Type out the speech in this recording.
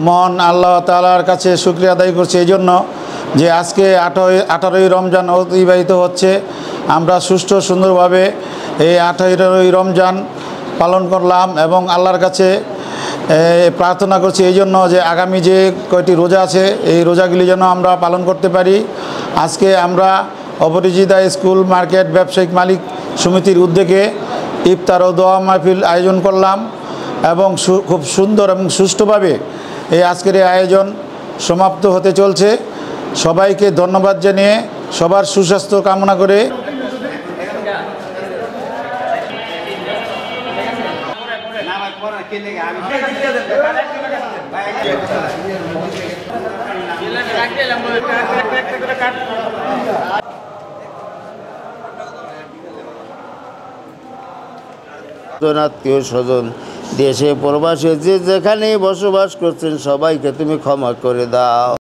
মহান আল্লাহ তাআলার কাছে শুকরিয়া আদায় করছি এই জন্য যে আজকে 18ই রমজান অতিবাহিত হচ্ছে। আমরা সুষ্ঠু সুন্দরভাবে এই 18ই রমজান পালন করলাম এবং আল্লাহর কাছে প্রার্থনা করছি এই জন্য যে আগামী যে কয়টি রোজা আছে এই রোজাগুলি যেন আমরা পালন করতে পারি। আজকে আমরা অপরাজিতা স্কুল মার্কেট ব্যবসায়িক মালিক সমিতির উদ্যোগে ইফতার ও দোয়া মাহফিল আয়োজন করলাম এবং খুব সুন্দর এবং সুষ্ঠুভাবে এই আজকের এই আয়োজন সমাপ্ত হতে চলছে। সবাইকে ধন্যবাদ জানিয়ে সবার সুস্বাস্থ্য কামনা করে আত্মীয় স্বজন দেশে প্রবাসে যে যেখানেই বসবাস করছেন সবাইকে তুমি ক্ষমা করে দাও।